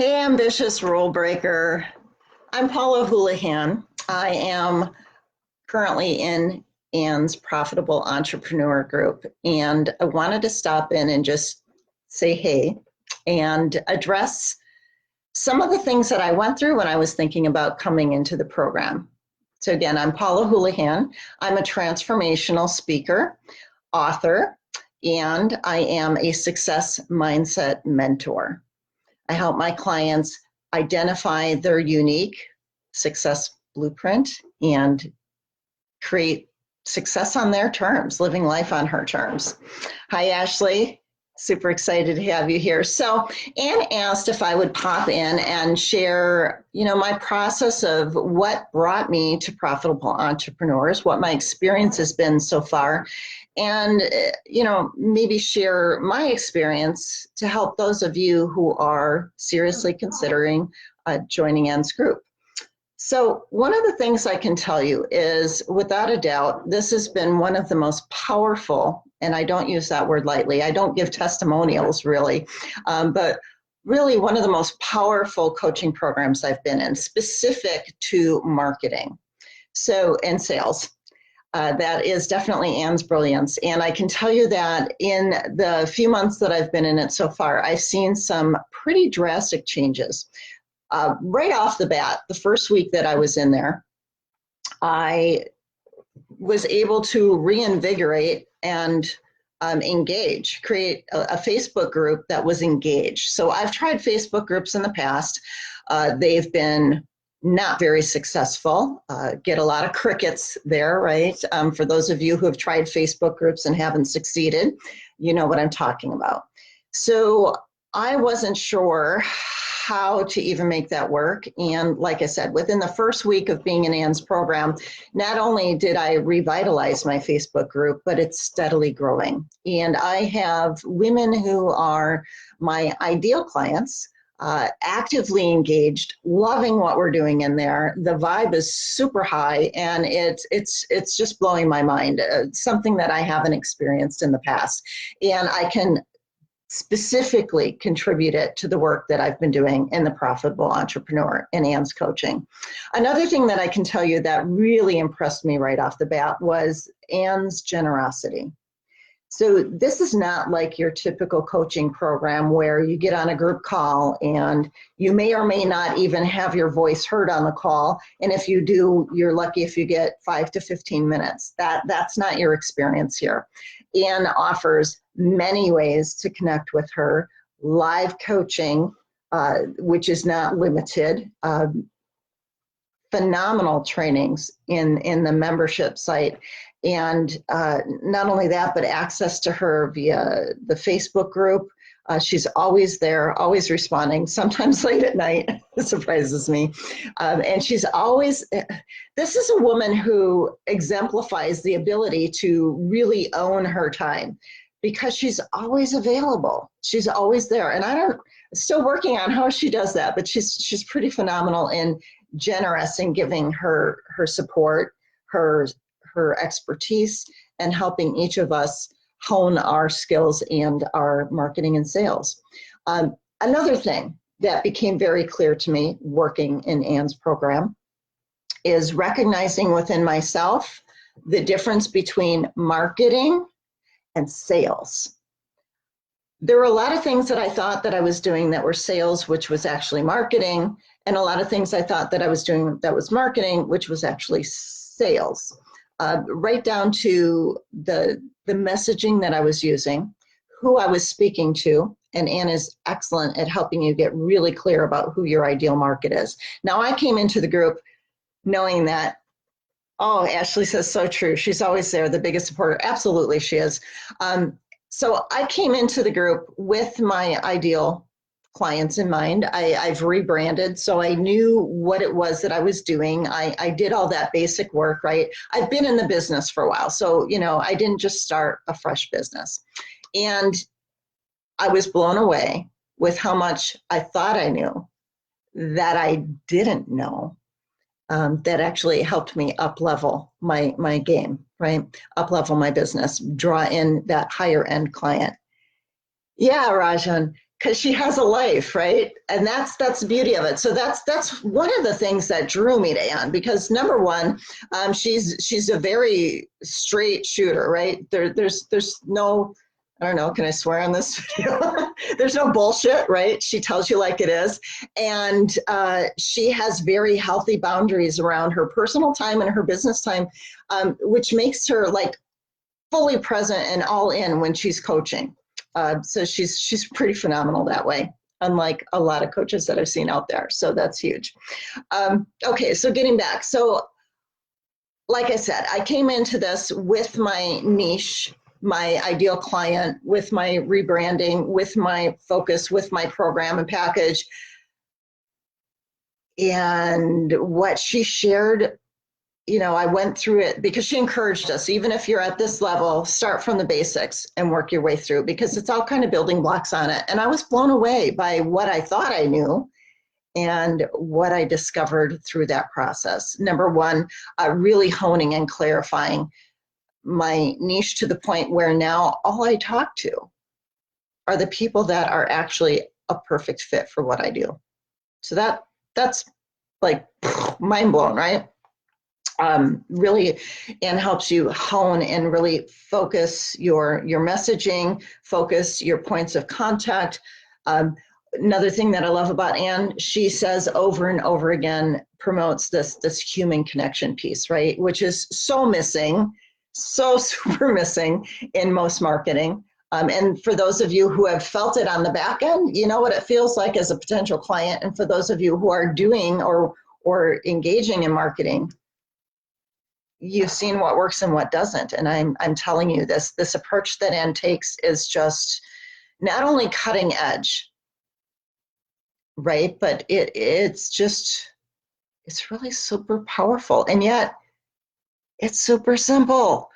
Hey, ambitious rule breaker. I'm Paula Houlihan. I am currently in Ann's Profitable Entrepreneur Group, and I wanted to stop in and just say hey and address some of the things that I went through when I was thinking about coming into the program. So, again, I'm Paula Houlihan. I'm a transformational speaker, author, and I am a success mindset mentor. I help my clients identify their unique success blueprint and create success on their terms, living life on her terms. Hi, Ashley. Super excited to have you here. So Anne asked if I would pop in and share, my process of what brought me to Profitable Entrepreneurs, what my experience has been so far, and maybe share my experience to help those of you who are seriously considering joining Anne's group. So one of the things I can tell you is, without a doubt, this has been one of the most powerful, and I don't use that word lightly, I don't give testimonials really, but really one of the most powerful coaching programs I've been in, specific to marketing and sales. That is definitely Anne's brilliance. And I can tell you that in the few months that I've been in it so far, I've seen some pretty drastic changes. Right off the bat, the first week that I was in there, I was able to reinvigorate and create a Facebook group that was engaged. So I've tried Facebook groups in the past. They've been not very successful, get a lot of crickets there, right? For those of you who have tried Facebook groups and haven't succeeded, you know what I'm talking about. So I wasn't sure how to even make that work. And like I said, within the first week of being in Anne's program, not only did I revitalize my Facebook group, but it's steadily growing. And I have women who are my ideal clients, actively engaged, loving what we're doing in there. The vibe is super high, and it's just blowing my mind, something that I haven't experienced in the past. And I can specifically contribute it to the work that I've been doing in the Profitable Entrepreneur and Anne's coaching. Another thing that I can tell you that really impressed me right off the bat was Anne's generosity. So this is not like your typical coaching program where you get on a group call and you may or may not even have your voice heard on the call. And if you do, you're lucky if you get 5 to 15 minutes. That's not your experience here. Anne offers many ways to connect with her. Live coaching, which is not limited. Phenomenal trainings in the membership site. And not only that, but access to her via the Facebook group. She's always there, always responding, sometimes late at night. It surprises me. And she's always, this is a woman who exemplifies the ability to really own her time because she's always available. She's always there. And still working on how she does that, but she's pretty phenomenal and generous in giving her support, her expertise, and helping each of us hone our skills and our marketing and sales. Another thing that became very clear to me working in Anne's program is recognizing within myself the difference between marketing and sales. There were a lot of things that I thought that I was doing that were sales, which was actually marketing, and a lot of things I thought that I was doing that was marketing, which was actually sales. Right down to the messaging that I was using, who I was speaking to, and Anne is excellent at helping you get really clear about who your ideal market is. Now, I came into the group knowing that, oh, Ashley says so true. She's always there, the biggest supporter. Absolutely, she is. So I came into the group with my ideal clients in mind. I've rebranded, so I knew what it was that I was doing. I did all that basic work, right? I've been in the business for a while, so I didn't just start a fresh business. And I was blown away with how much I thought I knew that I didn't know. That actually helped me up-level my game, right? Up-level my business, draw in that higher end client. Yeah, Rajan. because she has a life, right? And that's the beauty of it. So that's one of the things that drew me to Ann, because number one, she's a very straight shooter, right? There's no, I don't know, can I swear on this video? There's no bullshit, right? She tells you like it is. And she has very healthy boundaries around her personal time and her business time, which makes her like fully present and all in when she's coaching. So she's pretty phenomenal that way, unlike a lot of coaches that I've seen out there. So that's huge. Okay, so getting back. So like I said, I came into this with my niche, my ideal client, with my rebranding, with my focus, with my program and package. And what she shared, you know, I went through it because she encouraged us, even if you're at this level, start from the basics and work your way through, because it's all kind of building blocks on it. And I was blown away by what I thought I knew and what I discovered through that process. Number one, really honing and clarifying my niche to the point where now all I talk to are the people that are actually a perfect fit for what I do. So that's like mind blown, right? Really, and helps you hone and really focus your messaging, focus your points of contact. Another thing that I love about Ann, she says over and over again, promotes this human connection piece, right? Which is so missing, so super missing in most marketing. And for those of you who have felt it on the back end, you know what it feels like as a potential client. And for those of you who are doing or engaging in marketing, you've seen what works and what doesn't. And I'm telling you, this approach that Ann takes is just not only cutting edge, right? But it's really super powerful. And yet it's super simple,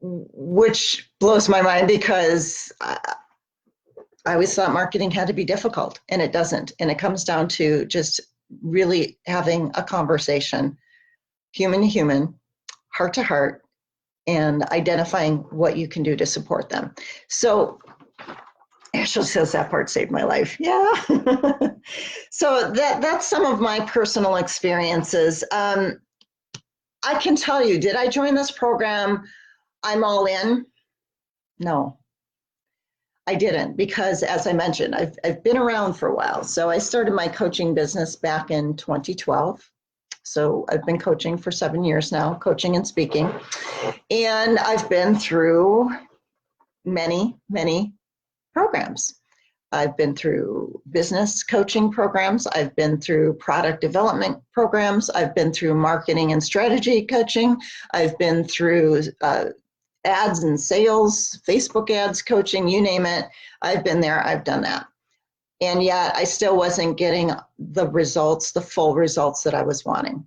which blows my mind, because I always thought marketing had to be difficult, and it doesn't. And it comes down to just really having a conversation, human to human, heart to heart, and identifying what you can do to support them. So Ashley says that part saved my life. Yeah. So that's some of my personal experiences. I can tell you, did I join this program, I'm all in? No, I didn't, because as I mentioned, I've been around for a while. So I started my coaching business back in 2012. So I've been coaching for 7 years now, coaching and speaking. And I've been through many, many programs. I've been through business coaching programs. I've been through product development programs. I've been through marketing and strategy coaching. I've been through ads and sales, Facebook ads coaching, you name it. I've been there, I've done that. And yet I still wasn't getting the results, the full results that I was wanting.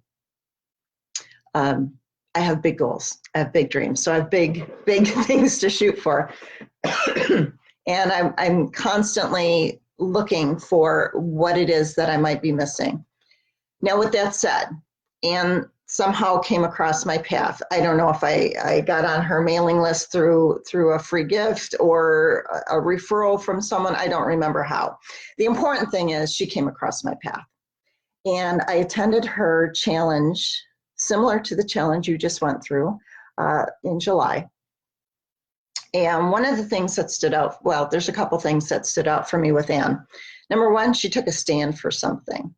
I have big goals, I have big dreams. So I have big things to shoot for. And I'm constantly looking for what it is that I might be missing. Now, with that said, Ann somehow came across my path. I don't know if I got on her mailing list through a free gift or a referral from someone. I don't remember how. The important thing is she came across my path. And I attended her challenge, similar to the challenge you just went through in July. And one of the things that stood out, well, there's a couple things that stood out for me with Ann. Number one, she took a stand for something.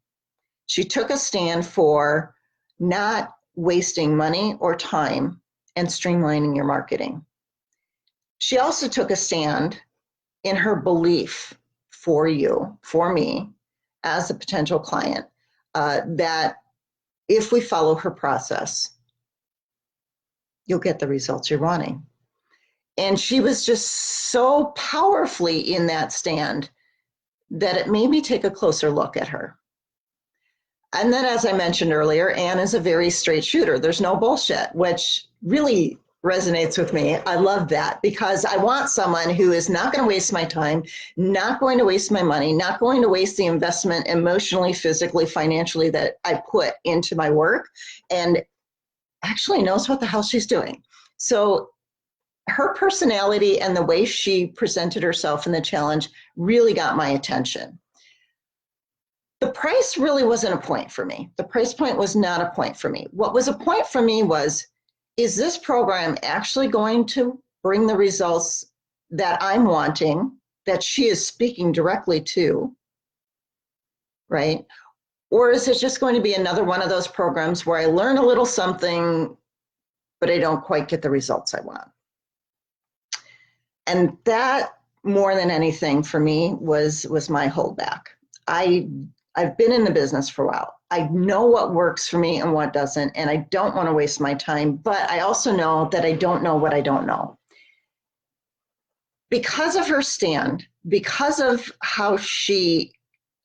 She took a stand for not wasting money or time and streamlining your marketing. She also took a stand in her belief for you, for me, as a potential client, that if we follow her process, you'll get the results you're wanting. And she was just so powerfully in that stand that it made me take a closer look at her. And then, as I mentioned earlier, Ann is a very straight shooter. There's no bullshit, which really resonates with me. I love that, because I want someone who is not going to waste my time, not going to waste my money, not going to waste the investment emotionally, physically, financially that I put into my work, and actually knows what the hell she's doing. So her personality and the way she presented herself in the challenge really got my attention. The price really wasn't a point for me. The price point was not a point for me. What was a point for me was, is this program actually going to bring the results that I'm wanting, that she is speaking directly to, right? Or is it just going to be another one of those programs where I learn a little something, but I don't quite get the results I want? And that, more than anything for me, was my holdback. I've been in the business for a while. I know what works for me and what doesn't, and I don't want to waste my time, but I also know that I don't know what I don't know. Because of her stand, because of how she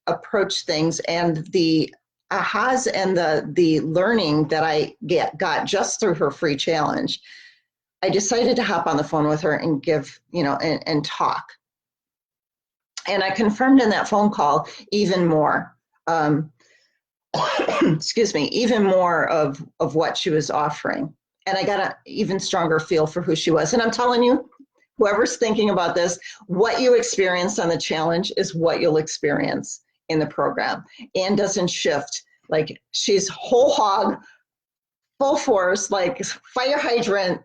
approached things and the ahas and the learning that I got just through her free challenge, I decided to hop on the phone with her and give, and talk. And I confirmed in that phone call even more, excuse me, even more of what she was offering. And I got an even stronger feel for who she was. And I'm telling you, whoever's thinking about this, what you experienced on the challenge is what you'll experience in the program. Ann doesn't shift. Like, she's whole hog, full force, like fire hydrant,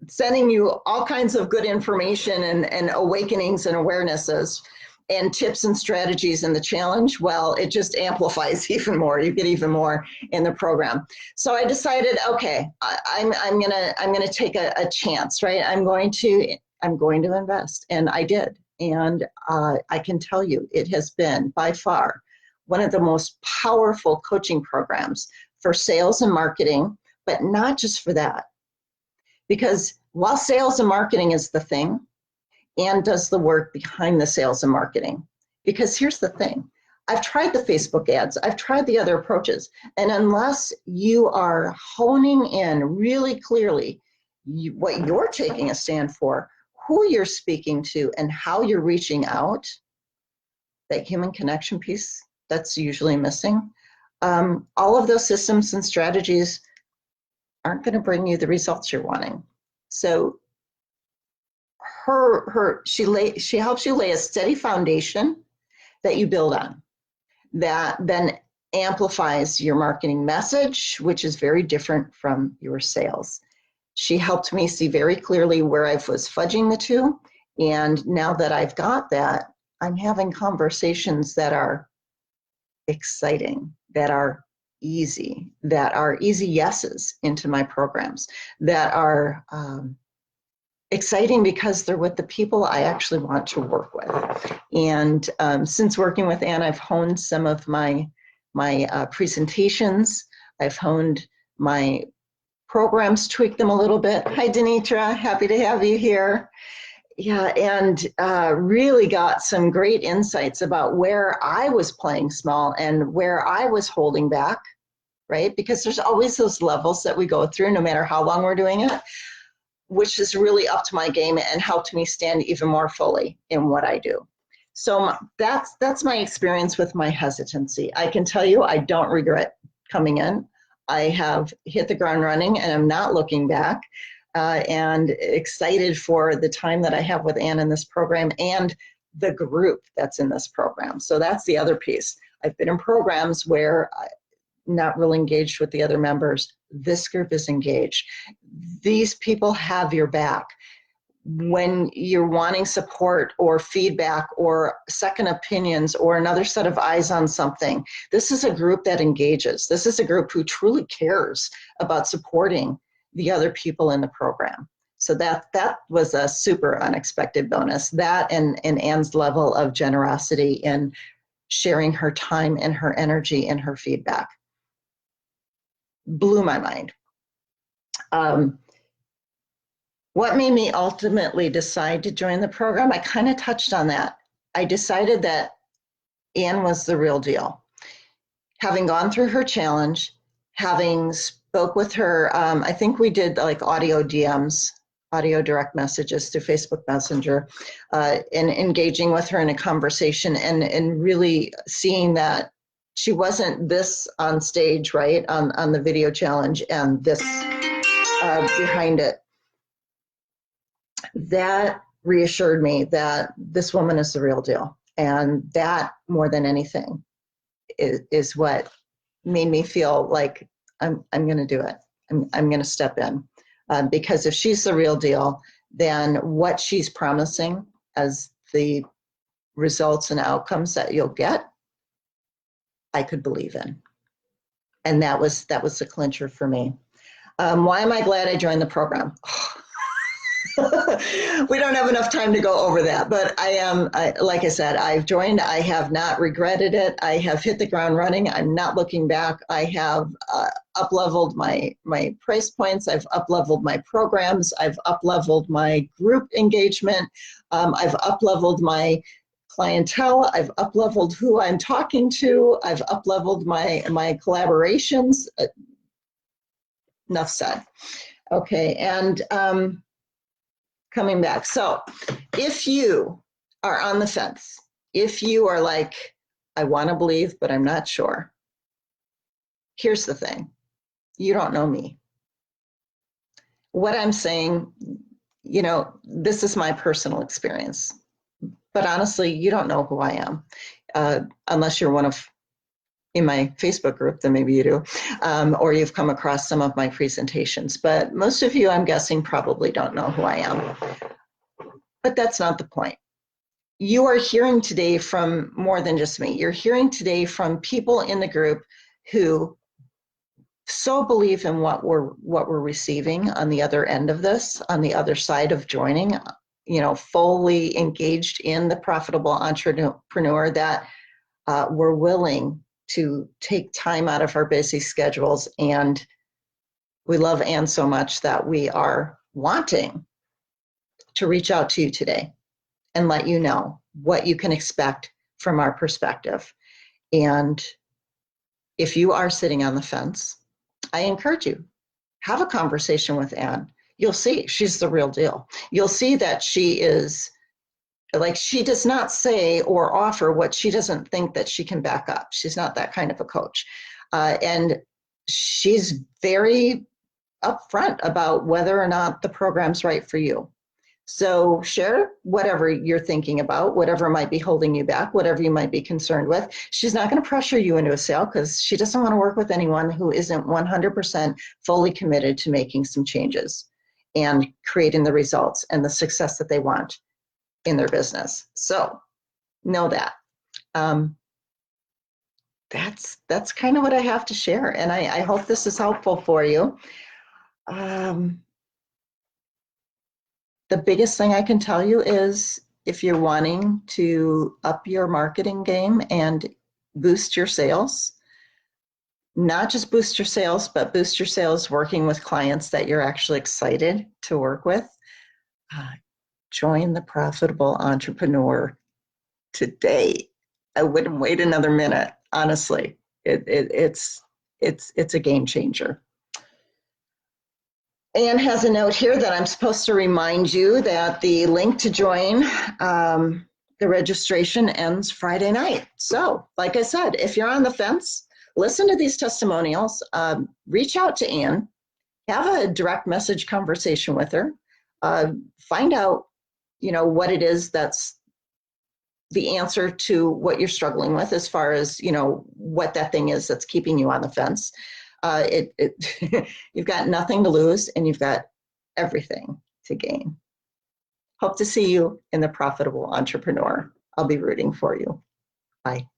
sending you all kinds of good information and awakenings and awarenesses and tips and strategies in the challenge. Well, it just amplifies even more. You get even more in the program. So I decided, okay, I'm gonna take a chance, right? I'm going to invest, and I did. And I can tell you, it has been by far one of the most powerful coaching programs for sales and marketing, but not just for that. Because while sales and marketing is the thing, Ann does the work behind the sales and marketing. Because here's the thing, I've tried the Facebook ads, I've tried the other approaches, and unless you are honing in really clearly what you're taking a stand for, who you're speaking to, and how you're reaching out, that human connection piece, that's usually missing. All of those systems and strategies aren't going to bring you the results you're wanting. So she helps you lay a steady foundation that you build on, that then amplifies your marketing message, which is very different from your sales. She helped me see very clearly where I was fudging the two. And now that I've got that, I'm having conversations that are exciting, that are easy yeses into my programs, that are exciting because they're with the people I actually want to work with. And since working with Ann, I've honed some of my presentations. I've honed my programs, tweaked them a little bit. Hi, Denitra, happy to have you here. Yeah, and really got some great insights about where I was playing small and where I was holding back, right? Because there's always those levels that we go through, no matter how long we're doing it, which is really up to my game and helped me stand even more fully in what I do. So that's my experience with my hesitancy. I can tell you I don't regret coming in. I have hit the ground running and I'm not looking back, and excited for the time that I have with Ann in this program and the group that's in this program. So that's the other piece. I've been in programs where I'm not really engaged with the other members. This group is engaged. These people have your back. When you're wanting support or feedback or second opinions or another set of eyes on something, this is a group that engages. This is a group who truly cares about supporting the other people in the program. So that was a super unexpected bonus. That and Ann's level of generosity in sharing her time and her energy and her feedback blew my mind. What made me ultimately decide to join the program? I kind of touched on that. I decided that Ann was the real deal. Having gone through her challenge, having spoke with her, I think we did like audio DMs, audio direct messages through Facebook Messenger, and engaging with her in a conversation and really seeing that she wasn't this on stage, right, on the video challenge and this behind it. that reassured me that this woman is the real deal. And that, more than anything, is what made me feel like I'm going to do it. I'm going to step in. Because if she's the real deal, then what she's promising as the results and outcomes that you'll get, I could believe in. And that was the clincher for me. Why am I glad I joined the program? We don't have enough time to go over that, but like I said, I've joined. I have not regretted it. I have hit the ground running. I'm not looking back. I have up-leveled my price points. I've up-leveled my programs. I've up-leveled my group engagement. I've up-leveled my clientele. I've up-leveled who I'm talking to. I've up-leveled my collaborations. Enough said. Okay, and coming back. So if you are on the fence, if you are like, I want to believe, but I'm not sure, here's the thing. You don't know me. What I'm saying, this is my personal experience. But honestly, you don't know who I am. Unless you're in my Facebook group, then maybe you do, or you've come across some of my presentations. But most of you, I'm guessing, probably don't know who I am. But that's not the point. You are hearing today from more than just me. You're hearing today from people in the group who so believe in what we're receiving on the other end of this, on the other side of joining, fully engaged in the profitable entrepreneur, that we're willing to take time out of our busy schedules. And we love Anne so much that we are wanting to reach out to you today and let you know what you can expect from our perspective. And if you are sitting on the fence, I encourage you, have a conversation with Anne. You'll see she's the real deal. You'll see that she is, like, she does not say or offer what she doesn't think that she can back up. She's not that kind of a coach. And she's very upfront about whether or not the program's right for you. So share whatever you're thinking about, whatever might be holding you back, whatever you might be concerned with. She's not going to pressure you into a sale because she doesn't want to work with anyone who isn't 100% fully committed to making some changes and creating the results and the success that they want in their business. So know that. That's kind of what I have to share. And I hope this is helpful for you. The biggest thing I can tell you is, if you're wanting to up your marketing game and boost your sales, not just boost your sales, but boost your sales working with clients that you're actually excited to work with, join the Profitable Entrepreneur today. I wouldn't wait another minute, honestly. It's a game changer. Anne has a note here that I'm supposed to remind you that the link to join the registration ends Friday night. So, like I said, if you're on the fence, listen to these testimonials, reach out to Anne, have a direct message conversation with her, find out, what it is that's the answer to what you're struggling with, as far as, what that thing is that's keeping you on the fence. You've got nothing to lose and you've got everything to gain. Hope to see you in the Profitable Entrepreneur. I'll be rooting for you. Bye.